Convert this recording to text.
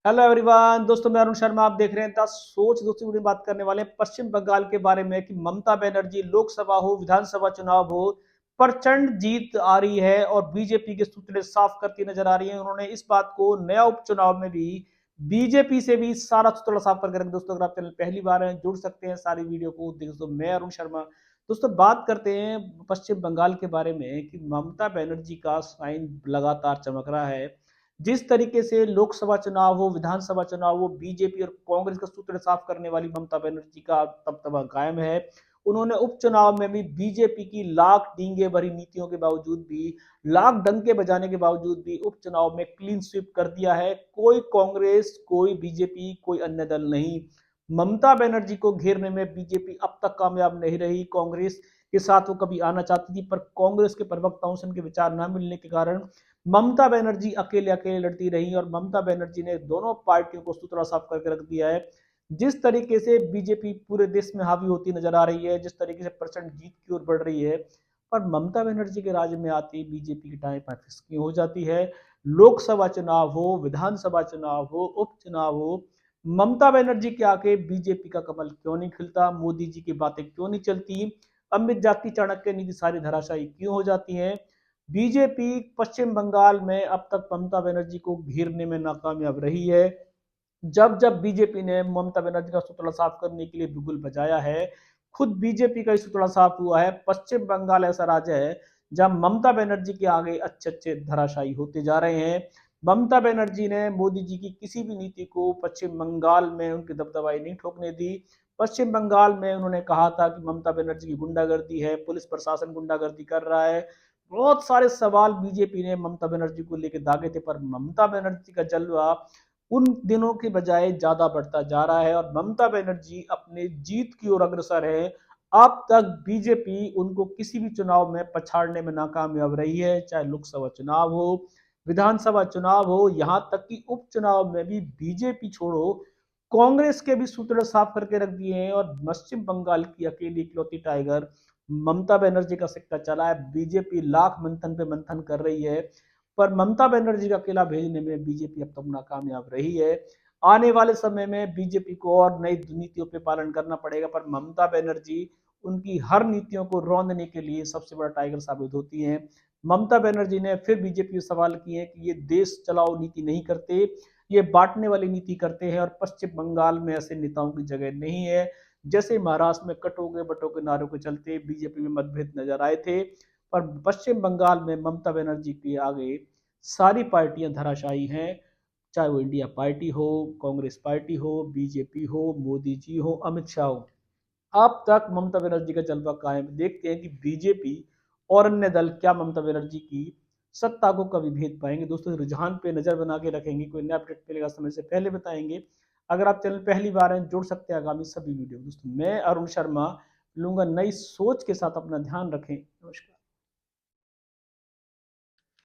Hello everyone दोस्तों, मैं अरुण शर्मा। आप देख रहे हैं द सोच। दोस्तों वीडियो में बात करने वाले हैं पश्चिम बंगाल के बारे में कि ममता बनर्जी लोकसभा हो विधानसभा चुनाव हो, प्रचंड जीत आ रही है और बीजेपी के सूत्रे साफ करती नजर आ रही है। उन्होंने इस बात को नया उपचुनाव में भी बीजेपी से भी सारा सूत्र साफ करके रख। दोस्तों अगर आप चैनल पहली बार हैं जुड़ सकते हैं सारी वीडियो को। दोस्तों मैं अरुण शर्मा। दोस्तों बात करते हैं पश्चिम बंगाल के बारे में कि ममता बनर्जी का साइन लगातार चमक रहा है। जिस तरीके से लोकसभा चुनाव हो विधानसभा चुनाव हो, बीजेपी और कांग्रेस का सूत्र साफ करने वाली ममता बनर्जी का दबदबा कायम है। उन्होंने उपचुनाव में भी बीजेपी की लाख डींगे भरी नीतियों के बावजूद भी, लाख डंके बजाने के बावजूद भी उपचुनाव में क्लीन स्वीप कर दिया है। कोई कांग्रेस, कोई बीजेपी, कोई अन्य दल नहीं। ममता बनर्जी को घेरने में बीजेपी अब तक कामयाब नहीं रही। कांग्रेस के साथ वो कभी आना चाहती थी, पर कांग्रेस के प्रवक्ताओं से उनके विचार न मिलने के कारण ममता बनर्जी अकेले अकेले लड़ती रही और ममता बनर्जी ने दोनों पार्टियों को सुतरा साफ करके रख दिया है। जिस तरीके से बीजेपी पूरे देश में हावी होती नजर आ रही है, जिस तरीके से प्रचंड जीत की ओर बढ़ रही है, पर ममता बनर्जी के राज्य में आती बीजेपी की टाइम फिसकी हो जाती है। लोकसभा चुनाव हो, विधानसभा चुनाव हो, उपचुनाव हो, ममता बनर्जी के आके बीजेपी का कमल क्यों नहीं खिलता? मोदी जी की बातें क्यों नहीं चलती? अमित जाति चाणक्य नीति सारी धराशायी क्यों हो जाती है? बीजेपी पश्चिम बंगाल में अब तक ममता बनर्जी को घेरने में नाकामयाब रही है। जब जब बीजेपी ने ममता बनर्जी का सुतला साफ करने के लिए बिगुल बजाया है, खुद बीजेपी का ही सुतला साफ हुआ है। पश्चिम बंगाल ऐसा राज्य है जहां ममता बनर्जी के आगे अच्छे अच्छे धराशायी होते जा रहे हैं। ममता बनर्जी ने मोदी जी की किसी भी नीति को पश्चिम बंगाल में उनकी दबदबाई नहीं ठोकने दी। पश्चिम बंगाल में उन्होंने कहा था कि ममता बनर्जी की गुंडागर्दी है, पुलिस प्रशासन गुंडागर्दी कर रहा है। बहुत सारे सवाल बीजेपी ने ममता बनर्जी को लेकर दागे थे, पर ममता बनर्जी का जलवा उन दिनों के बजाय ज्यादा बढ़ता जा रहा है और ममता बनर्जी अपने जीत की ओर अग्रसर है। अब तक बीजेपी उनको किसी भी चुनाव में पछाड़ने में नाकामयाब रही है, चाहे लोकसभा चुनाव हो, विधानसभा चुनाव हो, यहां तक कि उपचुनाव में भी बीजेपी छोड़ो कांग्रेस के भी सूत्र साफ करके रख दिए हैं। और पश्चिम बंगाल की अकेली इकलौती टाइगर ममता बनर्जी का सिक्का चला है। बीजेपी लाख मंथन पे मंथन कर रही है, पर ममता बनर्जी का अकेला भेजने में बीजेपी अब तक नाकामयाब रही है। आने वाले समय में बीजेपी को और नई नीतियों पे पालन करना पड़ेगा, पर ममता बनर्जी उनकी हर नीतियों को रौंदने के लिए सबसे बड़ा टाइगर साबित होती है। ममता बनर्जी ने फिर बीजेपी से सवाल किए हैं कि ये देश चलाओ नीति नहीं करते, ये बांटने वाली नीति करते हैं और पश्चिम बंगाल में ऐसे नेताओं की जगह नहीं है। जैसे महाराष्ट्र में कटोगे बटोगे नारों के चलते बीजेपी में मतभेद नजर आए थे, पर पश्चिम बंगाल में ममता बनर्जी के आगे सारी पार्टियां धराशायी हैं। चाहे वो इंडिया पार्टी हो, कांग्रेस पार्टी हो, बीजेपी हो, मोदी जी हो, अमित शाह हो, अब तक ममता बनर्जी का जलवा कायम। देखते हैं कि बीजेपी और अन्य दल क्या ममता बनर्जी की सत्ता को कभी भेद पाएंगे। दोस्तों रुझान पे नजर बना के रखेंगे। कोई नया अपडेट मिलेगा समय से पहले बताएंगे। अगर आप चैनल पहली बार हैं जुड़ सकते हैं आगामी सभी वीडियो। दोस्तों मैं अरुण शर्मा लूंगा नई सोच के साथ। अपना ध्यान रखें। नमस्कार।